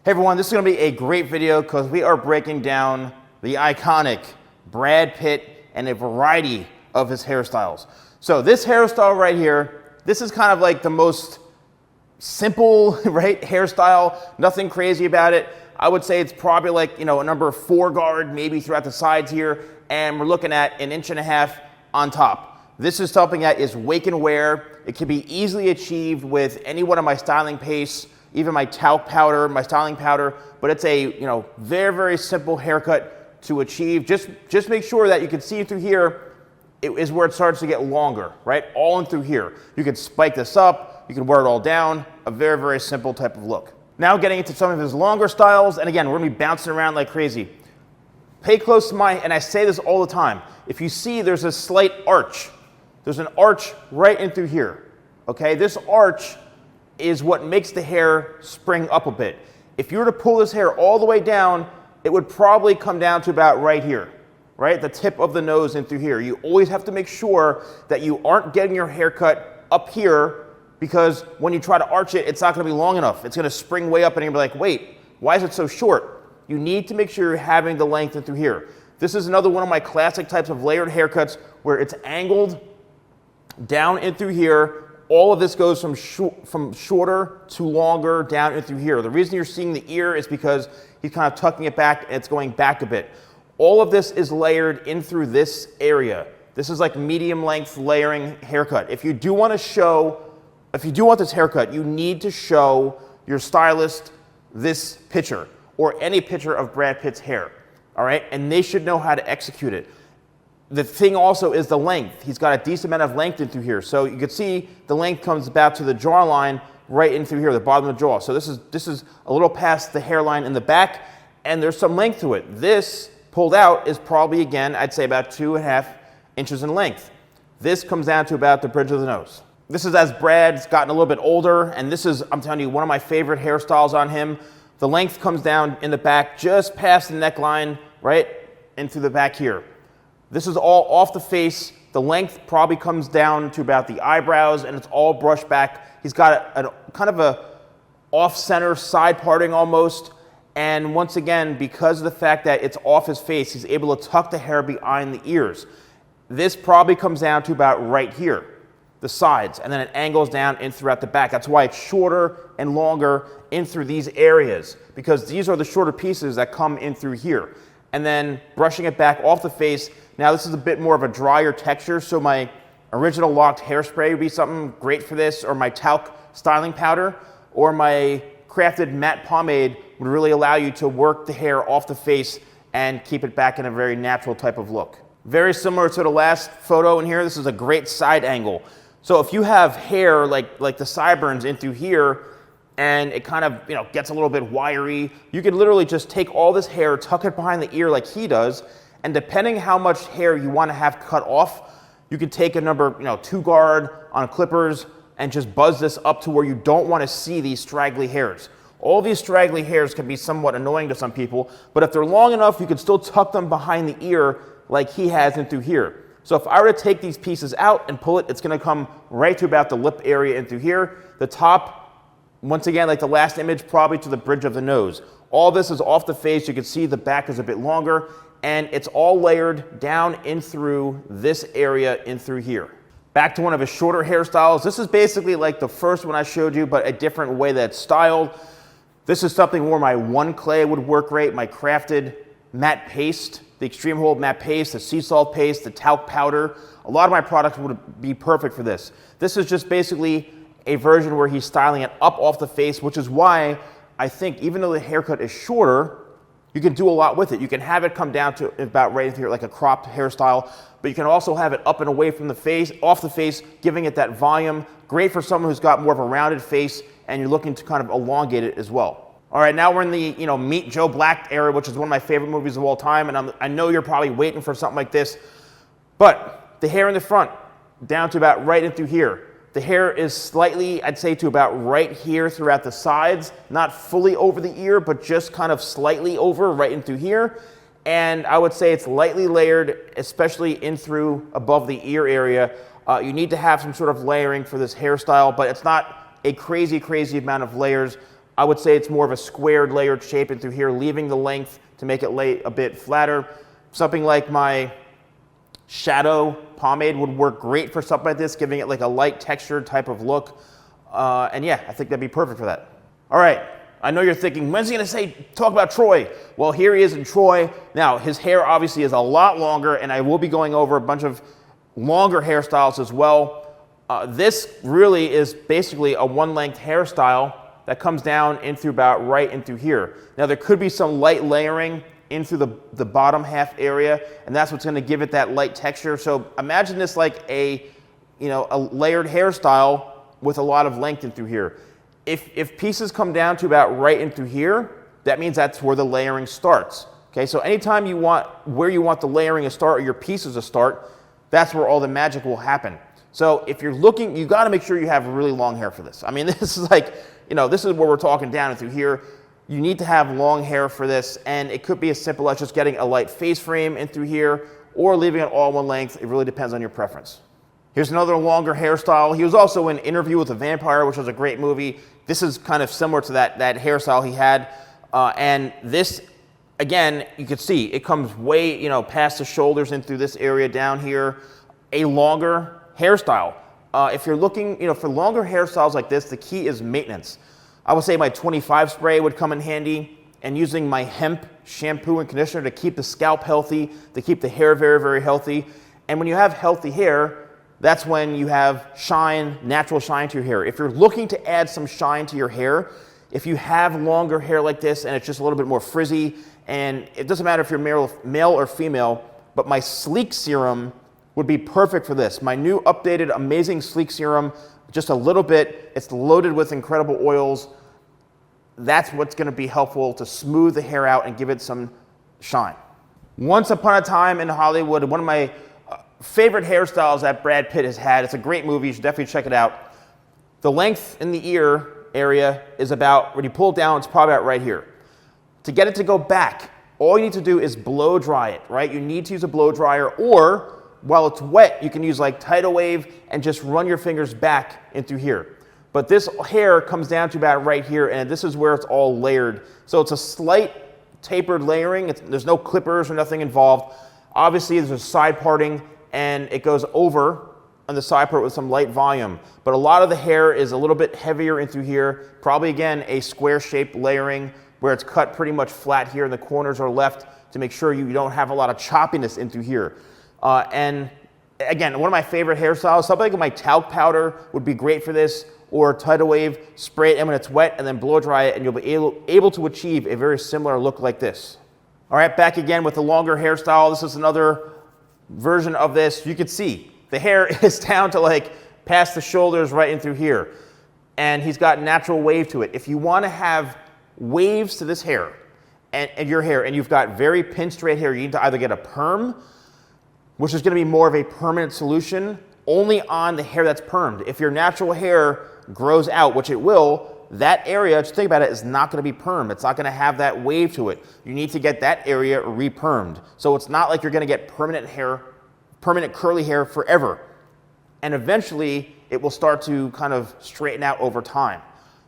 Hey everyone, this is going to be a great video because we are breaking down the iconic Brad Pitt and a variety of his hairstyles. So this hairstyle right here, this is kind of like the most simple, right, hairstyle, nothing crazy about it. I would say it's probably like, a number 4 guard, maybe throughout the sides here, and we're looking at 1.5 inches on top. This is something that is wake and wear. It can be easily achieved with any one of my styling pastes, even my talc powder, my styling powder, but it's a very, very simple haircut to achieve. Just make sure that you can see through here is where it starts to get longer, right? All in through here. You can spike this up, you can wear it all down, a very, very simple type of look. Now getting into some of his longer styles, and again, we're gonna be bouncing around like crazy. Pay close to and I say this all the time, if you see there's a slight arch, there's an arch right in through here, okay? This arch is what makes the hair spring up a bit. If you were to pull this hair all the way down, it would probably come down to about right here, right? The tip of the nose in through here. You always have to make sure that you aren't getting your haircut up here, because when you try to arch it, it's not gonna be long enough. It's gonna spring way up and you'll be like, wait, why is it so short? You need to make sure you're having the length in through here. This is another one of my classic types of layered haircuts where it's angled down in through here. All of this goes from shorter to longer down in through here. The reason you're seeing the ear is because he's kind of tucking it back and it's going back a bit. All of this is layered in through this area. This is like medium length layering haircut. If you do want this haircut, you need to show your stylist this picture or any picture of Brad Pitt's hair, all right? And they should know how to execute it. The thing also is the length. He's got a decent amount of length in through here. So you can see the length comes about to the jawline right in through here, the bottom of the jaw. So this is a little past the hairline in the back, and there's some length to it. This pulled out is probably, again, I'd say about 2.5 inches in length. This comes down to about the bridge of the nose. This is as Brad's gotten a little bit older, and this is, I'm telling you, one of my favorite hairstyles on him. The length comes down in the back just past the neckline, right, and through the back here. This is all off the face. The length probably comes down to about the eyebrows, and it's all brushed back. He's got a kind of a off-center side parting almost. And once again, because of the fact that it's off his face, he's able to tuck the hair behind the ears. This probably comes down to about right here, the sides, and then it angles down in throughout the back. That's why it's shorter and longer in through these areas, because these are the shorter pieces that come in through here. And then brushing it back off the face. Now this is a bit more of a drier texture, so my original locked hairspray would be something great for this, or my talc styling powder, or my crafted matte pomade would really allow you to work the hair off the face and keep it back in a very natural type of look. Very similar to the last photo in here, this is a great side angle. So if you have hair like the sideburns in through here, and it kind of gets a little bit wiry, you can literally just take all this hair, tuck it behind the ear like he does, and depending how much hair you want to have cut off, you can take a number 2 guard on clippers and just buzz this up to where you don't want to see these straggly hairs. All these straggly hairs can be somewhat annoying to some people, but if they're long enough, you can still tuck them behind the ear like he has in through here. So if I were to take these pieces out and pull it, it's going to come right to about the lip area in through here. The top, once again, like the last image, probably to the bridge of the nose. All this is off the face. You can see the back is a bit longer, and it's all layered down in through this area in through here. Back to one of his shorter hairstyles. This is basically like the first one I showed you, but a different way that it's styled. This is something where my one clay would work great, my crafted matte paste, the extreme hold matte paste, the sea salt paste, the talc powder. A lot of my products would be perfect for this. This is just basically a version where he's styling it up off the face, which is why I think even though the haircut is shorter, you can do a lot with it. You can have it come down to about right here, like a cropped hairstyle, but you can also have it up and away from the face, off the face, giving it that volume. Great for someone who's got more of a rounded face and you're looking to kind of elongate it as well. All right, now we're in the Meet Joe Black era, which is one of my favorite movies of all time, and I know you're probably waiting for something like this, but the hair in the front, down to about right in through here. The hair is slightly, I'd say, to about right here throughout the sides, not fully over the ear, but just kind of slightly over right in through here. And I would say it's lightly layered, especially in through above the ear area. You need to have some sort of layering for this hairstyle, but it's not a crazy amount of layers. I would say it's more of a squared layered shape in through here, leaving the length to make it lay a bit flatter. Something like my shadow pomade would work great for something like this, giving it like a light textured type of look. And yeah, I think that'd be perfect for that. All right, I know you're thinking, when's he gonna talk about Troy? Well, here he is in Troy. Now, his hair obviously is a lot longer, and I will be going over a bunch of longer hairstyles as well. This really is basically a one-length hairstyle that comes down in through about right in through here. Now, there could be some light layering in through the bottom half area, and that's what's gonna give it that light texture. So imagine this like a layered hairstyle with a lot of length in through here. If pieces come down to about right in through here, that means that's where the layering starts. Okay, so anytime you want where you want the layering to start or your pieces to start, that's where all the magic will happen. So if you're looking, you got to make sure you have really long hair for this. I mean, this is like, this is where we're talking down and through here. You need to have long hair for this, and it could be as simple as just getting a light face frame in through here or leaving it all one length. It really depends on your preference. Here's another longer hairstyle. He was also in Interview with a Vampire, which was a great movie. This is kind of similar to that hairstyle he had. And this, again, you can see it comes way, past the shoulders and through this area down here. A longer hairstyle. If you're looking, for longer hairstyles like this, the key is maintenance. I would say my 25 spray would come in handy, and using my hemp shampoo and conditioner to keep the scalp healthy, to keep the hair very, very healthy. And when you have healthy hair, that's when you have shine, natural shine to your hair. If you're looking to add some shine to your hair, if you have longer hair like this and it's just a little bit more frizzy, and it doesn't matter if you're male or female, but my Sleek Serum would be perfect for this. My new updated amazing Sleek Serum, just a little bit, it's loaded with incredible oils. That's what's gonna be helpful to smooth the hair out and give it some shine. Once upon a time in Hollywood, one of my favorite hairstyles that Brad Pitt has had, it's a great movie, you should definitely check it out. The length in the ear area is about, when you pull it down, it's probably about right here. To get it to go back, all you need to do is blow dry it, right? You need to use a blow dryer, or while it's wet, you can use like Tidal Wave and just run your fingers back in through here. But this hair comes down to about right here, and this is where it's all layered. So it's a slight tapered layering. There's no clippers or nothing involved. Obviously, there's a side parting, and it goes over on the side part with some light volume. But a lot of the hair is a little bit heavier in through here. Probably, again, a square-shaped layering where it's cut pretty much flat here and the corners are left to make sure you don't have a lot of choppiness in through here. And again, one of my favorite hairstyles, something like my talc powder would be great for this, or Tidal Wave, spray it in when it's wet and then blow dry it, and you'll be able to achieve a very similar look like this. All right, back again with the longer hairstyle. This is another version of this. You can see the hair is down to like past the shoulders right in through here, and he's got natural wave to it. If you want to have waves to this hair and your hair, and you've got very pin straight hair, you need to either get a perm, which is going to be more of a permanent solution only on the hair that's permed. If your natural hair grows out, which it will, that area, just think about it, is not going to be permed. It's not going to have that wave to it. You need to get that area re-permed. So it's not like you're going to get permanent curly hair forever. And eventually, it will start to kind of straighten out over time.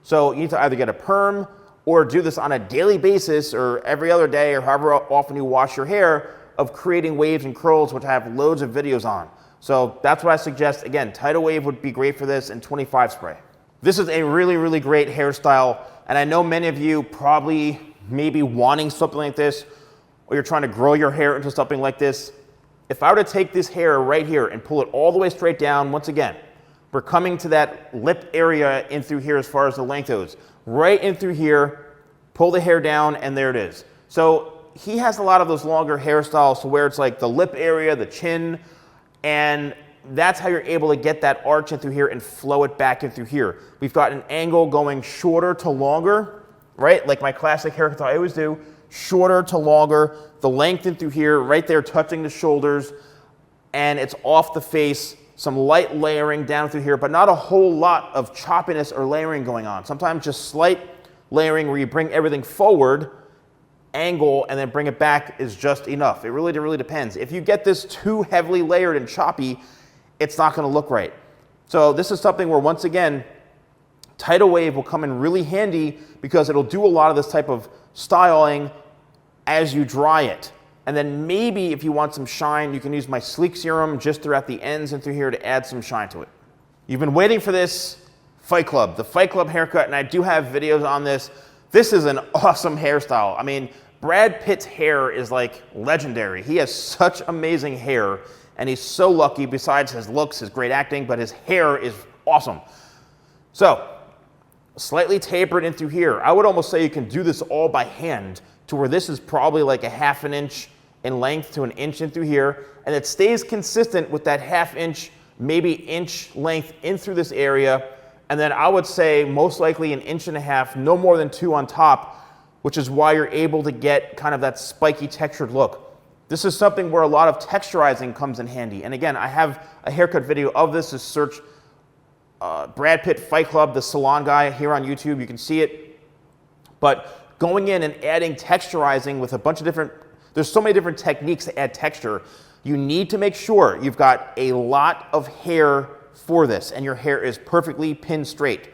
So you need to either get a perm or do this on a daily basis or every other day or however often you wash your hair, of creating waves and curls, which I have loads of videos on. So that's what I suggest. Again, Tidal Wave would be great for this, and 25 spray. This is a really, really great hairstyle, and I know many of you probably may be wanting something like this, or you're trying to grow your hair into something like this. If I were to take this hair right here and pull it all the way straight down, once again, we're coming to that lip area in through here as far as the length goes. Right in through here, pull the hair down, and there it is. So he has a lot of those longer hairstyles to where it's like the lip area, the chin, and that's how you're able to get that arch in through here and flow it back in through here. We've got an angle going shorter to longer, right? Like my classic haircut I always do, shorter to longer, the length in through here, right there touching the shoulders, and it's off the face, some light layering down through here, but not a whole lot of choppiness or layering going on. Sometimes just slight layering where you bring everything forward, angle, and then bring it back is just enough. It really depends. If you get this too heavily layered and choppy, it's not going to look right. So this is something where, once again, Tidal wave will come in really handy because it'll do a lot of this type of styling as you dry it. And then maybe if you want some shine, you can use my sleek serum just throughout the ends and through here to add some shine to it. You've been waiting for this Fight Club, the Fight Club haircut, and I do have videos on this. This is an awesome hairstyle. I mean, Brad Pitt's hair is like legendary. He has such amazing hair, and he's so lucky besides his looks, his great acting, but his hair is awesome. So, slightly tapered in through here. I would almost say you can do this all by hand to where this is probably like a ½ an inch in length to an inch in through here, and it stays consistent with that ½ inch, maybe inch length in through this area, and then I would say most likely an inch and a half, no more than 2 on top, which is why you're able to get kind of that spiky textured look. This is something where a lot of texturizing comes in handy. And again, I have a haircut video of this. Just search Brad Pitt Fight Club, the Salon Guy here on YouTube. You can see it. But going in and adding texturizing with a bunch of different, there's so many different techniques to add texture. You need to make sure you've got a lot of hair for this and your hair is perfectly pin straight.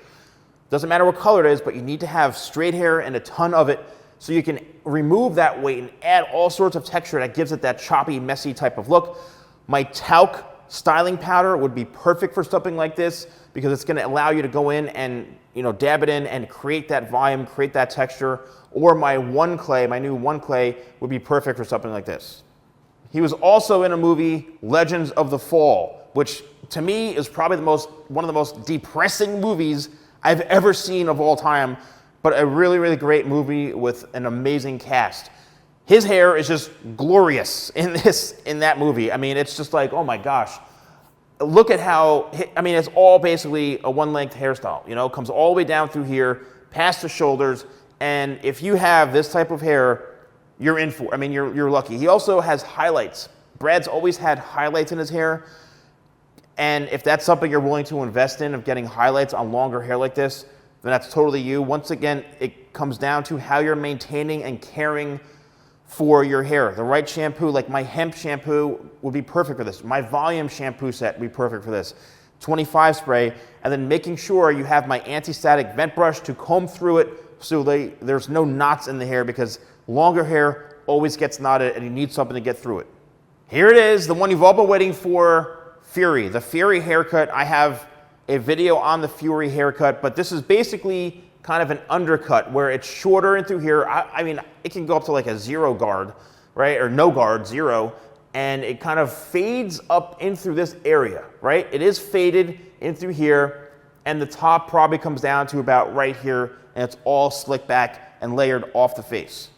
Doesn't matter what color it is, but you need to have straight hair and a ton of it so you can remove that weight and add all sorts of texture that gives it that choppy, messy type of look. My talc styling powder would be perfect for something like this because it's going to allow you to go in and dab it in and create that volume, create that texture. Or my One Clay, my new One Clay would be perfect for something like this. He was also in a movie, Legends of the Fall, which to me is probably one of the most depressing movies I've ever seen of all time, but a really, really great movie with an amazing cast. His hair is just glorious in that movie. I mean, it's just like, oh my gosh. Look at how, it's all basically a one-length hairstyle, comes all the way down through here, past the shoulders, and if you have this type of hair, you're in for, you're lucky. He also has highlights. Brad's always had highlights in his hair, and if that's something you're willing to invest in, of getting highlights on longer hair like this, then that's totally you. Once again, it comes down to how you're maintaining and caring for your hair. The right shampoo, like my hemp shampoo, would be perfect for this. My volume shampoo set would be perfect for this. 25 spray, and then making sure you have my anti-static vent brush to comb through it so there's no knots in the hair, because longer hair always gets knotted and you need something to get through it. Here it is, the one you've all been waiting for, Fury. The Fury haircut. I have a video on the Fury haircut, but this is basically kind of an undercut where it's shorter in through here. It can go up to like a 0 guard, right? Or no guard, 0. And it kind of fades up in through this area, right? It is faded in through here, and the top probably comes down to about right here, and it's all slicked back and layered off the face.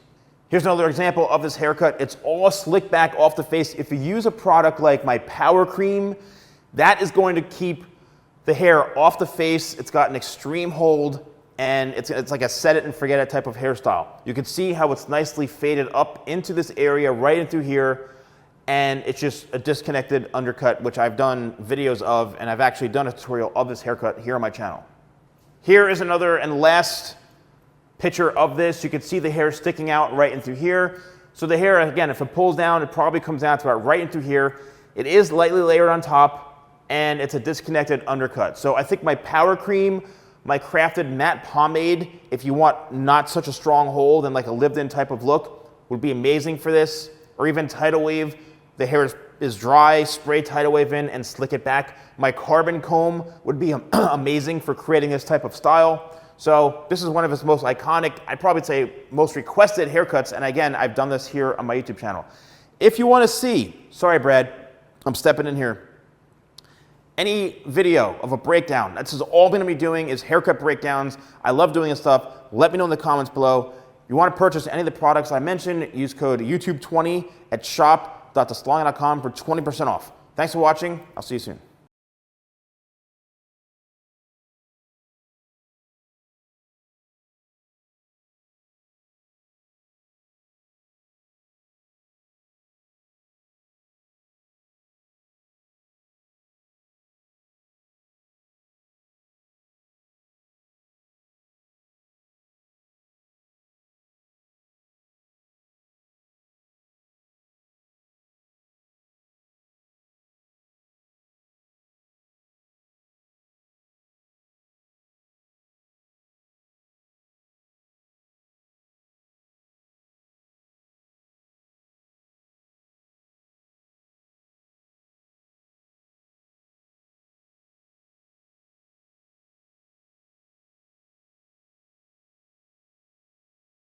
Here's another example of this haircut. It's all slicked back off the face. If you use a product like my Power Cream, that is going to keep the hair off the face. It's got an extreme hold, and it's like a set it and forget it type of hairstyle. You can see how it's nicely faded up into this area, right in through here, and it's just a disconnected undercut, which I've done videos of, and I've actually done a tutorial of this haircut here on my channel. Here is another and last picture of this. You can see the hair sticking out right in through here. So the hair, again, if it pulls down, it probably comes down to about right in through here. It is lightly layered on top, and it's a disconnected undercut. So I think my Power Cream, my crafted matte pomade, if you want not such a strong hold and like a lived-in type of look, would be amazing for this. Or even Tidal Wave. The hair is dry, spray Tidal Wave in and slick it back. My carbon comb would be amazing for creating this type of style. So this is one of his most iconic, I'd probably say most requested haircuts. And again, I've done this here on my YouTube channel. If you want to see, sorry Brad, I'm stepping in here, any video of a breakdown, this is all I'm going to be doing is haircut breakdowns. I love doing this stuff. Let me know in the comments below. If you want to purchase any of the products I mentioned, use code YouTube20 at shop.thesalonguy.com for 20% off. Thanks for watching. I'll see you soon.